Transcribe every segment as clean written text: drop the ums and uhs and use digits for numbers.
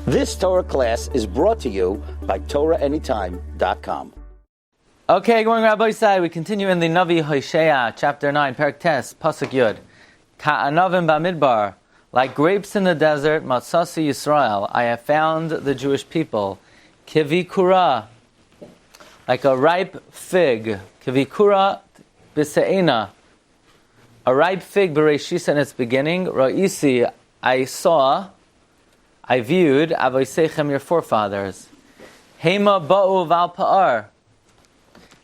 This Torah class is brought to you by TorahAnytime.com. Okay, good morning, Rabbi Sai. We continue in the Navi Hoshea, chapter 9, Perek Tes, Pasuk Yud. Ka'anavim ba'midbar, like grapes in the desert, Matzasi Yisrael, I have found the Jewish people. Kivikura, like a ripe fig. Kivikura b'se'ena, a ripe fig b'reishis in its beginning. Ra'isi, I saw, I viewed, Avoseichem, your forefathers. Hema ba'u val pa'ar,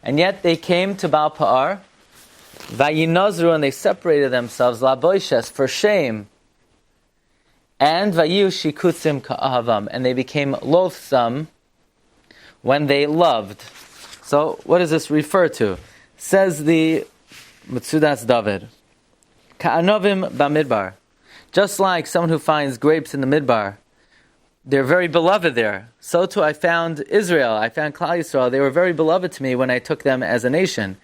and yet they came to Baal Pa'ar, Vayinazru, and they separated themselves, Laboishes, for shame, and Vayu shikutzim ka'ahavam, and they became loathsome when they loved. So, what does this refer to? Says the Metzudas David, Ka'anovim ba'midbar, just like someone who finds grapes in the midbar, they're very beloved there. So too I found Israel, I found Klal Yisrael. They were very beloved to me when I took them as a nation.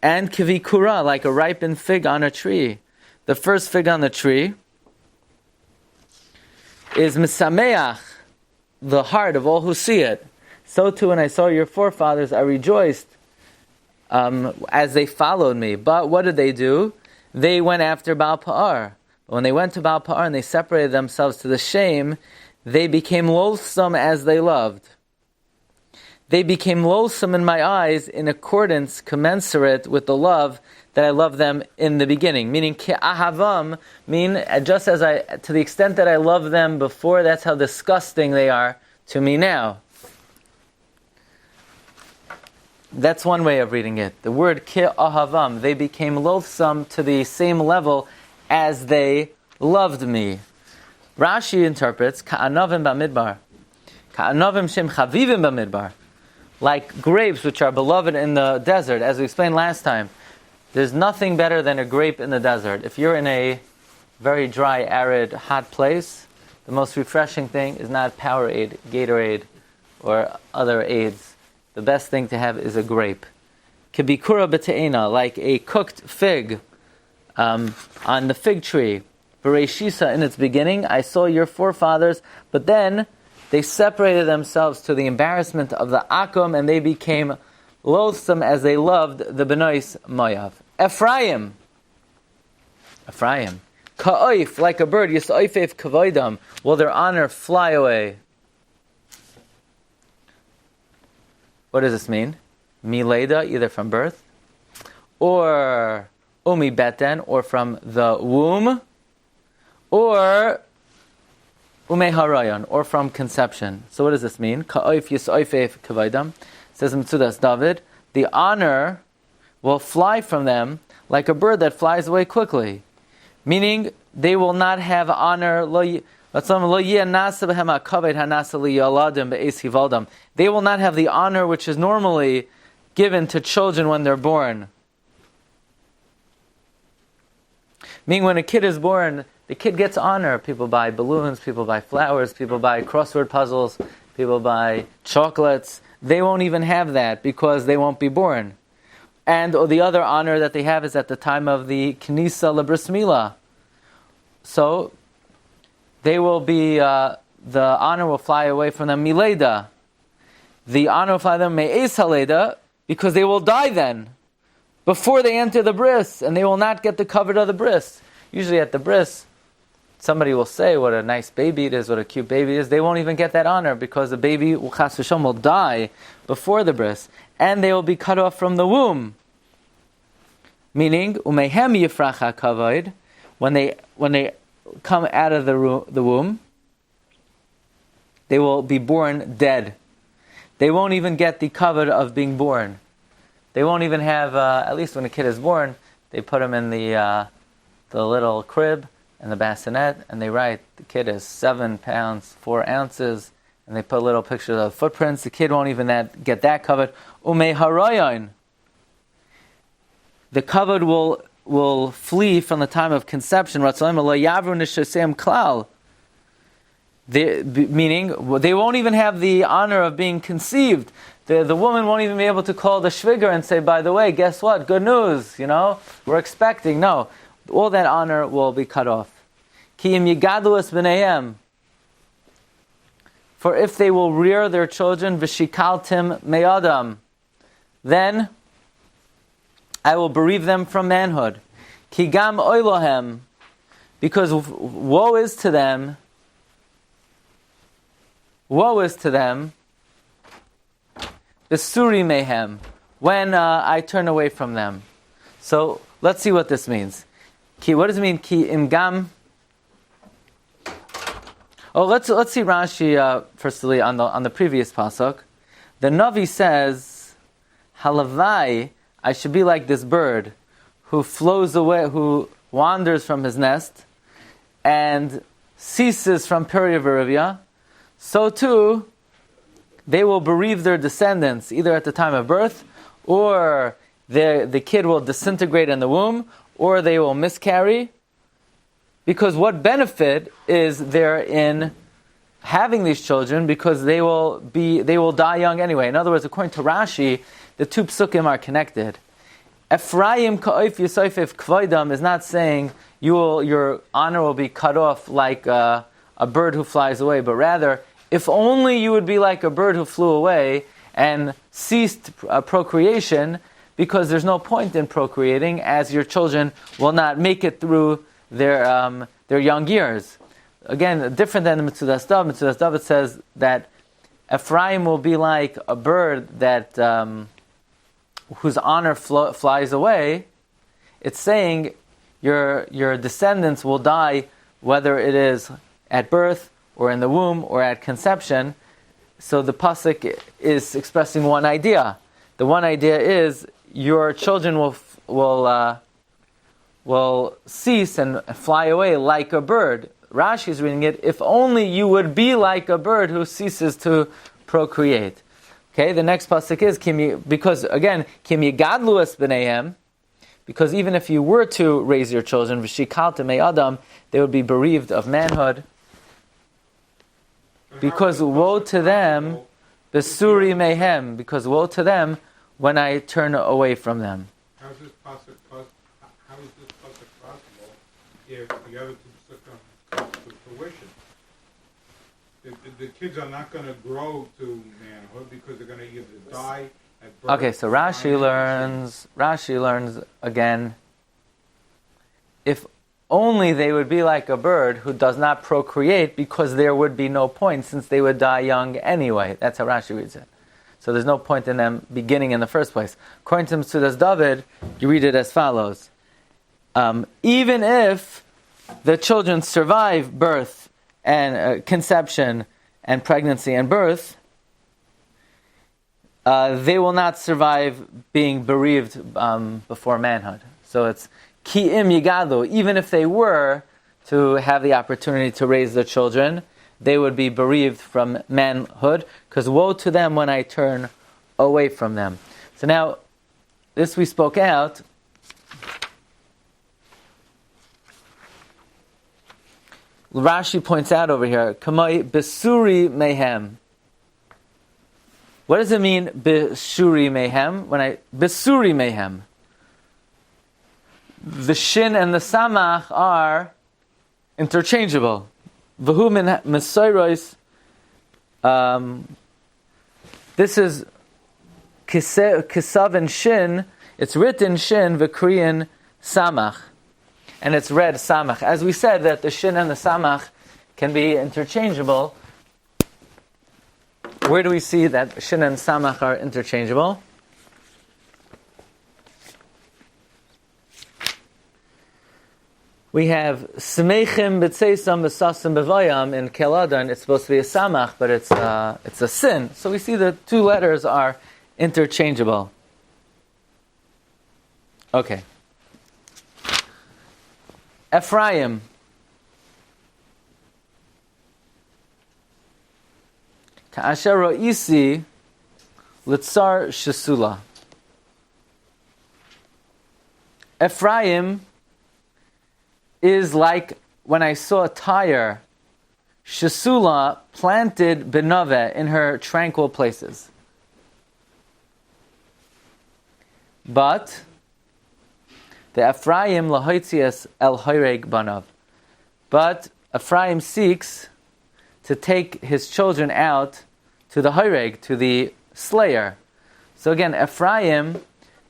And kivikura, like a ripened fig on a tree. The first fig on the tree is misameach, the heart of all who see it. So too when I saw your forefathers, I rejoiced as they followed me. But what did they do? They went after Baal Pa'ar. When they went to Baal Pa'ar and they separated themselves to the shame, they became loathsome as they loved. They became loathsome in my eyes in accordance, commensurate with the love that I loved them in the beginning. Meaning, ke'ahavam, just as to the extent that I loved them before, that's how disgusting they are to me now. That's one way of reading it. The word ke'ahavam, they became loathsome to the same level as they loved me. Rashi interprets, Ka'anovim ba'midbar. Ka'anovim shem chavivim ba'midbar. Like grapes which are beloved in the desert. As we explained last time, there's nothing better than a grape in the desert. If you're in a very dry, arid, hot place, the most refreshing thing is not Powerade, Gatorade, or other aids. The best thing to have is a grape. Kibikura b'te'ena, like a cooked fig on the fig tree. Bereshisa, in its beginning, I saw your forefathers, but then they separated themselves to the embarrassment of the Akum, and they became loathsome as they loved the Benois Moav. Ephraim, Ka'oif, like a bird, Yis'oifef kavoidam, will their honor fly away. What does this mean? Mileda, either from birth, or Umi Beten, or from the womb, or Ume Harayan, or from conception. So what does this mean? Ka'oif yis'oifef kavaydam. Says in Metzudas David, the honor will fly from them like a bird that flies away quickly. Meaning, they will not have honor. They will not have the honor which is normally given to children when they're born. Meaning, when a kid is born, the kid gets honor. People buy balloons, people buy flowers, people buy crossword puzzles, people buy chocolates. They won't even have that because they won't be born. And the other honor that they have is at the time of the Knisa Lebris Milah. So, they will be, the honor will fly away from them, Mileda. The honor will fly them, Me'ez Haleda, because they will die then, before they enter the bris, and they will not get the covet of the bris. Usually at the bris, somebody will say what a nice baby it is, what a cute baby it is. They won't even get that honor because the baby Chas v'Shalom will die before the bris, and they will be cut off from the womb. Meaning, umehem yifrach hakavod, when they come out of the womb, they will be born dead. They won't even get the covet of being born. They won't even have, at least when a kid is born, they put him in the little crib and the bassinet, and they write the kid is 7 pounds 4 ounces, and they put little pictures of footprints. The kid won't even get that covet. Ume harayon, the covet will flee from the time of conception. Meaning, they won't even have the honor of being conceived. The woman won't even be able to call the shviger and say, by the way, guess what? Good news, we're expecting. No, all that honor will be cut off. Ki im yigadlu es b'neihem. For if they will rear their children, v'shikaltim me'adam, then I will bereave them from manhood. Ki gam oilohem, because woe is to them, besuri mehem, when I turn away from them. So let's see what this means. What does it mean? Ki imgam. Oh, let's see Rashi firstly on the previous pasuk. The Navi says, "Halavai, I should be like this bird who flows away, who wanders from his nest, and ceases from Perivarivya. So too, they will bereave their descendants either at the time of birth, or the kid will disintegrate in the womb, or they will miscarry. Because what benefit is there in having these children? Because they will die young anyway. In other words, according to Rashi, the two psukim are connected. Ephraim ka'oif yisofif kvoidam is not saying your honor will be cut off like a bird who flies away, but rather, if only you would be like a bird who flew away and ceased procreation, because there's no point in procreating, as your children will not make it through their young years. Again, different than the Metzudas Dav. Metzudas Dav, it says that Ephraim will be like a bird that whose honor flies away. It's saying your descendants will die, whether it is at birth or in the womb or at conception. So the pasuk is expressing one idea. The one idea is your children will cease and fly away like a bird. Rashi is reading it, if only you would be like a bird who ceases to procreate. Okay, the next pasuk is because again, kim yigadlu es b'neihem, because even if you were to raise your children, v'shikaltem me'adam, they would be bereaved of manhood. Because woe to them, besuri mehem, because woe to them when I turn away from them. How is this possible if the other two come to fruition? The kids are not going to grow to manhood because they're going to either die at birth. Okay, so Rashi learns again, if only they would be like a bird who does not procreate, because there would be no point since they would die young anyway. That's how Rashi reads it. So there's no point in them beginning in the first place. According to Metzudas David, you read it as follows. Even if the children survive birth and conception and pregnancy and birth, they will not survive being bereaved before manhood. So it's ki im yigadu. Even if they were to have the opportunity to raise their children, they would be bereaved from manhood, because woe to them when I turn away from them. So now, this we spoke out. Rashi points out over here, kamai besuri mehem. What does it mean, besuri mehem? Besuri mehem. The shin and the samach are interchangeable. V'hu min mesayros. This is kisav and shin. It's written shin, v'kriyan samach, and it's read samach. As we said, that the shin and the samach can be interchangeable. Where do we see that shin and samach are interchangeable? We have smeichim b'tseisam b'sasam b'vayam in Keladan. It's supposed to be a samach, but it's a sin. So we see the two letters are interchangeable. Okay. Ephraim. Ka'asher ro'isi litzar shesula. Ephraim is like when I saw a Tyre, Shesula, planted benove in her tranquil places. But the Ephraim lahoitzias el hoireg banav. But Ephraim seeks to take his children out to the Horeg, to the slayer. So again, Ephraim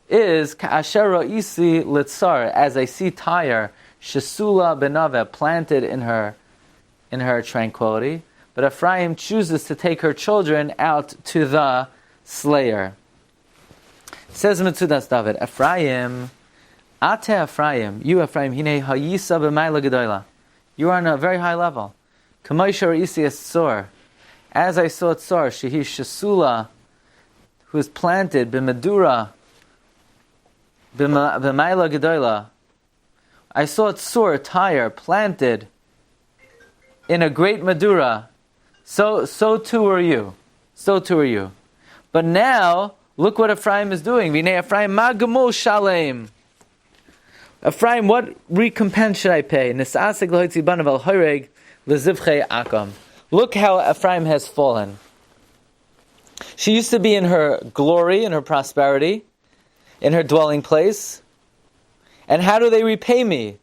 is Ka'asher Ra'isi Litzar, as I see Tyre, Shesula Benave, planted in her tranquility. But Ephraim chooses to take her children out to the slayer. Says Metzudas David, Ephraim, Ate Ephraim, you Ephraim, Hine Hayisa B'mayla Gedoyla. You are on a very high level. K'moisher Isi Tzor, as I saw Tzor, Shehi Shesula, who is planted B'medura, B'mayla Gedoyla. I saw Tzor, Tyre, planted in a great Medura. So too are you. So too are you. But now, look what Ephraim is doing. V'nei Ephraim magamul shalem. Ephraim, what recompense should I pay? Nisasek lo'hitzi banav al horeg lezivchei akam. Look how Ephraim has fallen. She used to be in her glory, in her prosperity, in her dwelling place. And how do they repay me?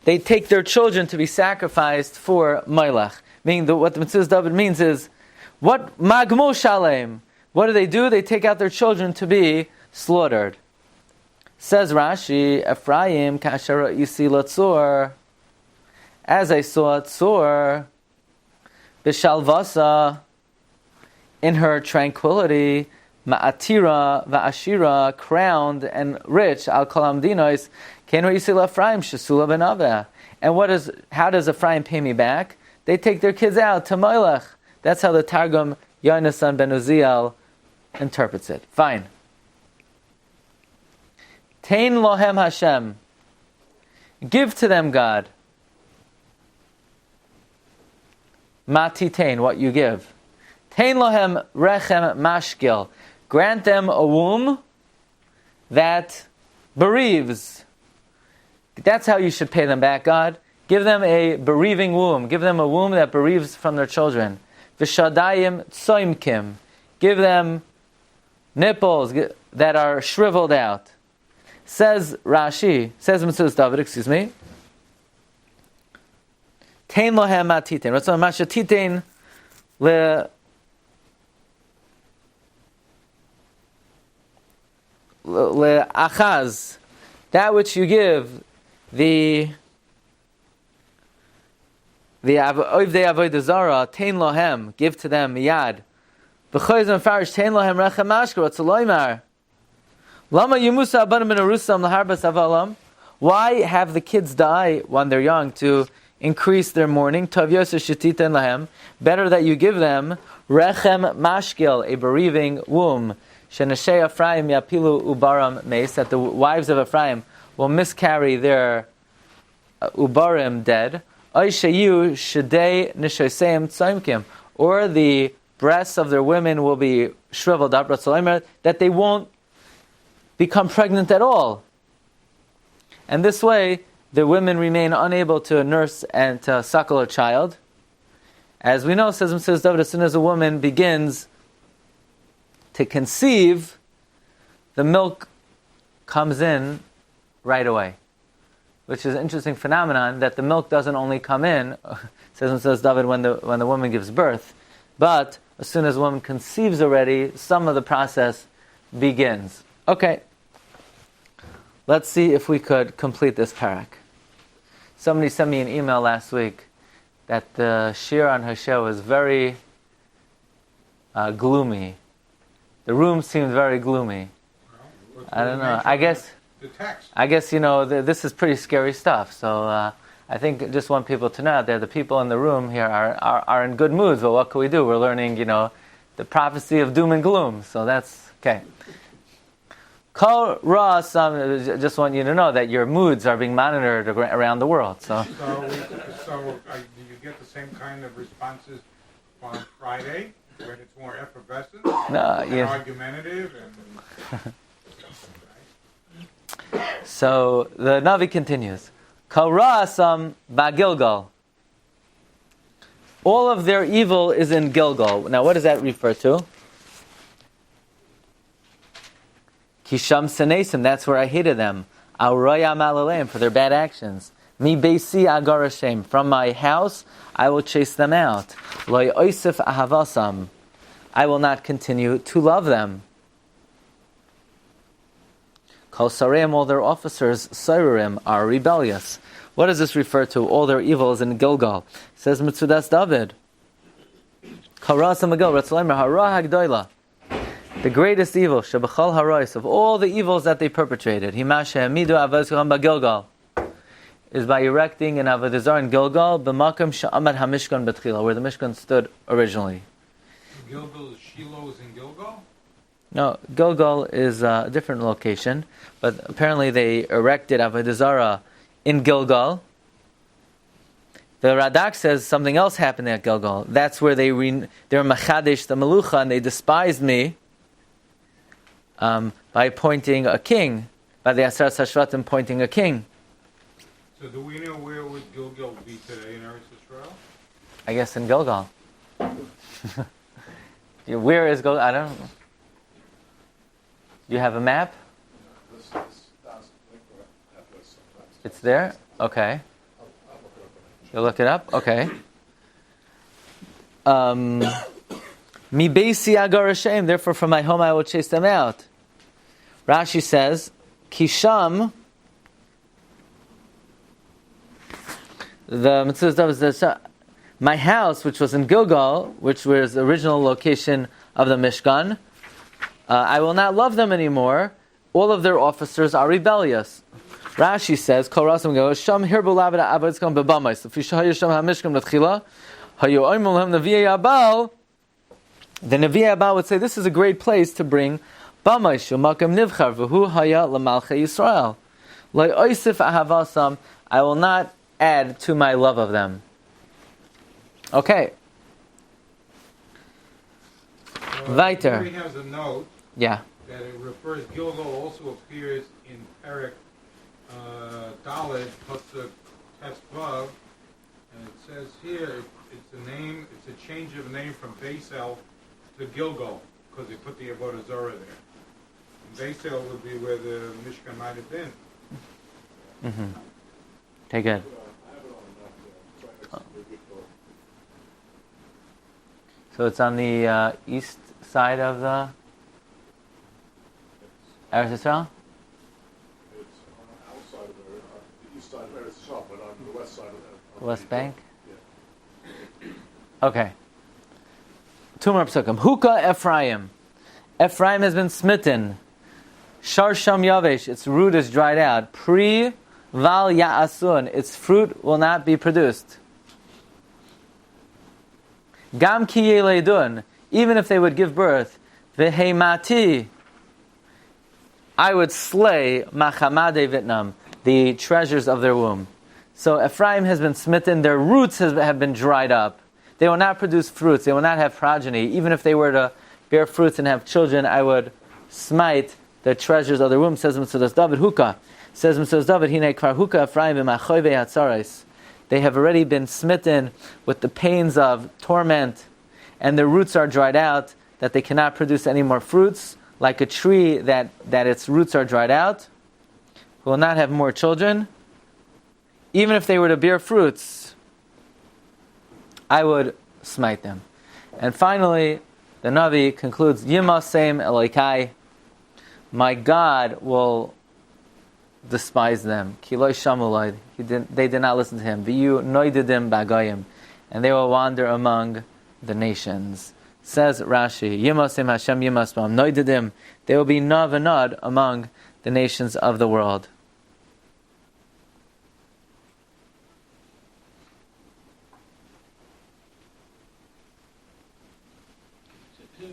They take their children to be sacrificed for Melech. Meaning what the Metzudas David means is, what magmo shalem? What do? They take out their children to be slaughtered. Says Rashi, Ephraim kashara isi latzor, as I saw Tzor, b'shalvasa, in her tranquility, ma'atira va'ashira, crowned and rich, al kolam dinos, kenu isi l'Ephraim shesula benaveh. And how does Ephraim pay me back? They take their kids out to Melech. That's how the Targum Yonasan ben Uziel interprets it. Fine. Tain lohem Hashem. Give to them, God. Mati tain, what you give. Tain lohem rechem mashkil. Grant them a womb that bereaves. That's how you should pay them back, God. Give them a bereaving womb. Give them a womb that bereaves from their children. V'shadayim tsoimkim. Give them nipples that are shriveled out. Says Rashi, says Metzudas David, excuse me. Tein lohem matiten. Ratzon mashatiten le achaz. That which you give the Ovdei Avodah Zarah, Tein Lohem, give to them miyad. B'choyz mefarish Tein Lohem rechem mashkor tzaloymar. Lama yimusa abanim ben arusam laharbas avalam. Why have the kids die when they're young to increase their mourning? Tov yosef shetiten lahem. Better that you give them rechem mashkil, a bereaving womb. Shenashei Ephraim yapilu ubaram meis, that the wives of Ephraim will miscarry their ubarim dead. Or the breasts of their women will be shriveled up, that they won't become pregnant at all. And this way, the women remain unable to nurse and to suckle a child. As we know, says David, as soon as a woman begins to conceive, the milk comes in right away. Which is an interesting phenomenon, that the milk doesn't only come in, says David, when the woman gives birth, but as soon as a woman conceives already, some of the process begins. Okay, let's see if we could complete this parak. Somebody sent me an email last week that the Shiur on Hoshea was very gloomy. The room seemed very gloomy. Well, I don't know. I guess this is pretty scary stuff. So I think just want people to know that the people in the room here are in good moods. But what can we do? We're learning, the prophecy of doom and gloom. So that's okay. Kol ra, just want you to know that your moods are being monitored around the world. So do you get the same kind of responses on Friday when it's more effervescent, argumentative, and So the Navi continues. Kol ra'asam ba'Gilgal. All of their evil is in Gilgal. Now, what does that refer to? Kisham senesim. That's where I hated them. Aurayam alaleim, for their bad actions. Mi beisi agar Hashem. From my house, I will chase them out. Lo oisef ahavasam. I will not continue to love them. Kol sareim, all their officers, sareim, are rebellious. What does this refer to? All their evils in Gilgal. It says Mitzudas David. The greatest evil, Shebachal Harais, of all the evils that they perpetrated, is by erecting an Avodah Zarah in Gilgal, b'makam she'amad hamishkan betchila, where the Mishkan stood originally. Gilgal, Shiloh is in Gilgal? No, Gilgal is a different location, but apparently they erected Avodah Zarah in Gilgal. The Radak says something else happened at Gilgal. That's where they're machadesh the melucha, and they despised me by appointing a king, by the Asar Sashvatim appointing a king. So do we know where would Gilgal be today in Eretz Yisrael? I guess in Gilgal. Where is Gilgal? I don't know. You have a map? It's there? Okay. You'll look it up? Okay. Mi beisi agar Hashem, therefore from my home I will chase them out. Rashi says, Kisham, the Mitzvah, my house, which was in Gilgal, which was the original location of the Mishkan, I will not love them anymore. All of their officers are rebellious. Rashi says, "Kol rasam go sham hirbu lavada avodskom bebamais." The Fishayisham hamishkom l'tchila, hayu oimulhem nevi'ei abal. The nevi'ei abal would say, "This is a great place to bring bamais shumakam nivchar v'hu haya l'malchei Yisrael. Lo oisif ahavasam. I will not add to my love of them." Okay. Weiter. He has a note. Yeah. That it refers. Gilgal also appears in Perek Dalet Pasuk Tesvav, and it says here it's a name. It's a change of name from Beisel to Gilgal because they put the Avodah Zarah there. And Beisel would be where the Mishkan might have been. Mm-hmm. Okay, good. So it's on the east side of the Eretz Yisrael? It's on the outside of the east side of Eretz Yisrael, but on the west side of the West Bank? Yeah. Okay. Two more psukim. Huka Ephraim. Ephraim has been smitten. Shar Sham Yavesh. Its root is dried out. Pri Val Ya'asun. Its fruit will not be produced. Gam Ki Yeledun. Even if they would give birth. Vehemati. I would slay Machamade Vitnam, the treasures of their womb. So Ephraim has been smitten, their roots have been dried up. They will not produce fruits, they will not have progeny. Even if they were to bear fruits and have children, I would smite the treasures of their womb, says Mitzvah David Huka. Says Mitzvah David, Hine Kvar Huka Ephraim b'machoyve hatzaros. They have already been smitten with the pains of torment, and their roots are dried out, that they cannot produce any more fruits. Like a tree that its roots are dried out, will not have more children. Even if they were to bear fruits, I would smite them. And finally, the Navi concludes, Yimasem Elokai, my God will despise them. Kiloi Shamulai, they did not listen to him. V'yu noididim bagayim, and they will wander among the nations. Says Rashi, Yimasim Hashem Yimasbam, Noididim, they will be nav and nod among the nations of the world.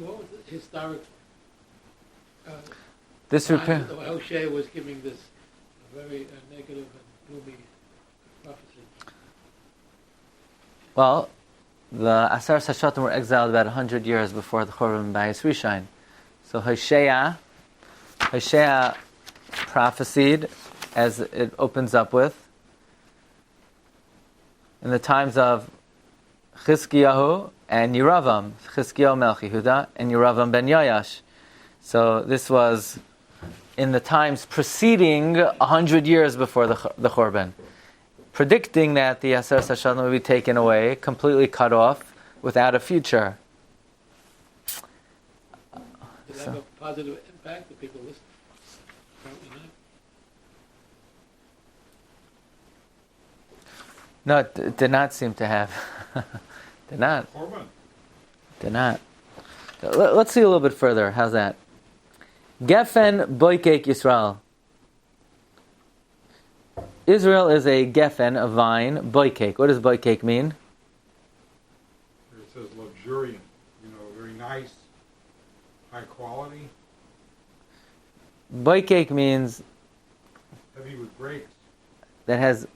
What was the historic? This repair. Hoshea was giving this very negative and gloomy prophecy. Well, the Asar Sashvatim were exiled about 100 years before the Churban Bayis Rishon. So Hoshea prophesied, as it opens up with, in the times of Chizkiyahu and Yeravam, Chizkiyahu Melech Yehuda and Yeravam ben Yoash. So this was in the times preceding 100 years before the Churban. predicting that the Aseret Hashanim will be taken away, completely cut off, without a future. Does that have a positive impact to people listening? Probably not. No, it did not seem to have. Did not. Korban. Did not. Let's see a little bit further. How's that? Gefen boikek Yisrael. Israel is a gefen, a vine, boikek. What does boikek mean? It says luxuriant, very nice, high quality, Boikek means heavy with grapes. that has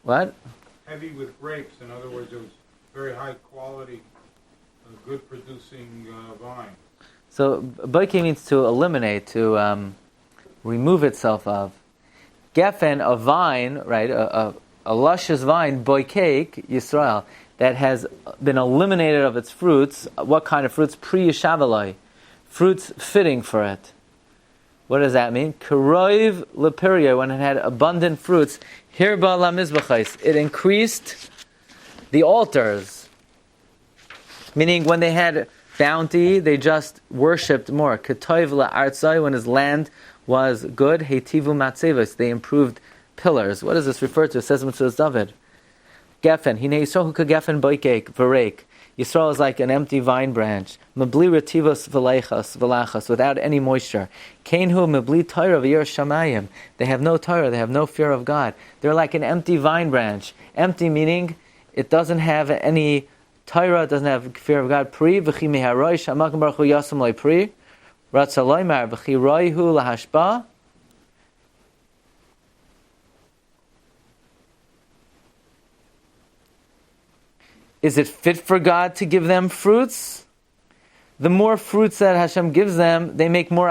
what? Heavy with grapes. In other words, it was very high quality, good producing vine. So boikek means to eliminate, to remove itself of. Gefen, a vine, right? A luscious vine, boikek Yisrael, that has been eliminated of its fruits. What kind of fruits? Pri Yishavalai, fruits fitting for it. What does that mean? Keroiv lepiria, when it had abundant fruits. Hirba la mizbachais, it increased the altars. Meaning, when they had bounty, they just worshipped more. Ketoiv la artzai, when his land was good. Heitivu matzevos, they improved pillars. What does this refer to? It says in David. Gefen, hine Yisrael hu gefen boikek v'reik. Yisrael is like an empty vine branch. Mebli retivos v'lachas, without any moisture. Kainhu mebli Torah v'yer shamayim. They have no Torah, they have no fear of God. They're like an empty vine branch. Empty meaning it doesn't have any Torah, it doesn't have fear of God. Pri v'chi meharoi shamakim baruch hu yasam loy pri. Ratzaloi mar v'chi roihu lahashba. Is it fit for God to give them fruits? The more fruits that Hashem gives them, they make more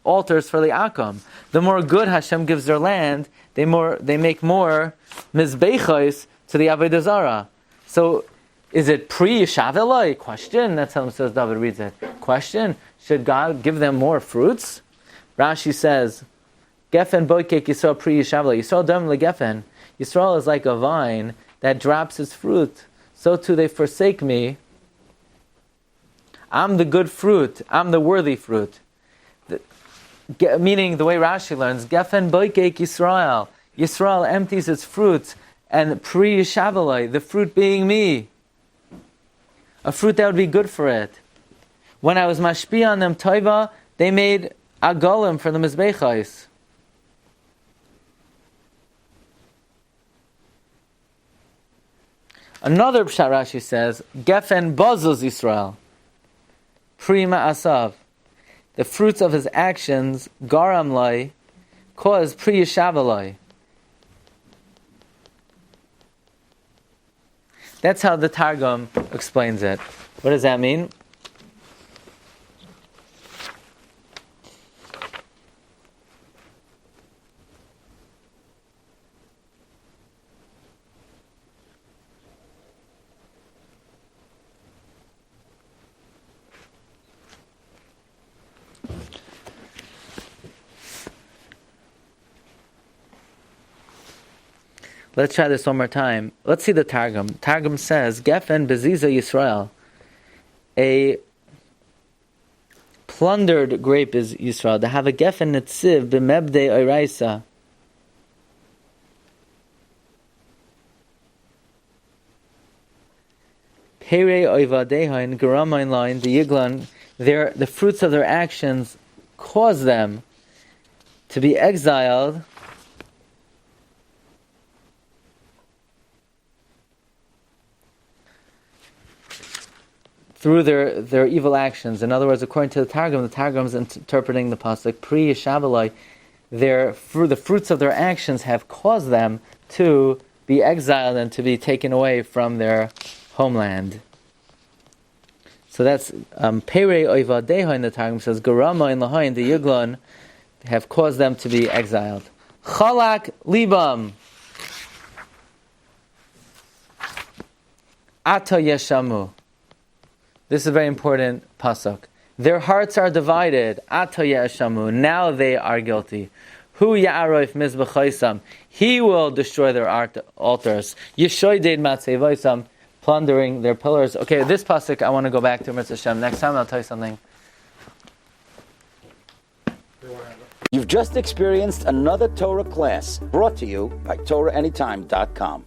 altars for the Akum. The more good Hashem gives their land, they make more mizbechos to the Avodah Zarah. So, is it pre-Yishavelai? Question. That's how David reads it. Question. Should God give them more fruits? Rashi says, Gefen boikek Yisrael pre-Yishavelai. Yisrael dam legefen. Yisrael is like a vine that drops its fruit. So too they forsake me. I'm the good fruit. I'm the worthy fruit. Meaning, the way Rashi learns, Gefen boikek Yisrael. Yisrael empties its fruits, and pri Yishavelai, the fruit being me. A fruit that would be good for it. When I was mashpi on them toiva, they made agolim for the mizbechais. Another Pshat Rashi says, Gefen bozos Yisrael, prima asav. The fruits of his actions, garam lai, cause pri yishavalai. That's how the Targum explains it. What does that mean? Let's try this one more time. Let's see the Targum. Targum says, Gefen beziza Yisrael. A plundered grape is Yisrael. To have a gefen netziv b'mebde oiraisa. Pere oivadehain garamain line, the yiglan, the fruits of their actions cause them to be exiled through their evil actions. In other words, according to the Targum is interpreting the pasuk, Pri Yishavalai, the fruits of their actions have caused them to be exiled and to be taken away from their homeland. So that's Pere Oivadeha in the Targum says, Garama in Lahain, the Yuglon, have caused them to be exiled. Chalak Libam. Ata Yeshamu. This is a very important pasuk. Their hearts are divided. Ata yeshamu. Now they are guilty. Hu ya'aroif mizbechaisam. He will destroy their altars. Yeshoyded matzevaisam, plundering their pillars. Okay, this pasuk I want to go back to Mitzvah Hashem. Next time I'll tell you something. You've just experienced another Torah class brought to you by TorahAnytime.com.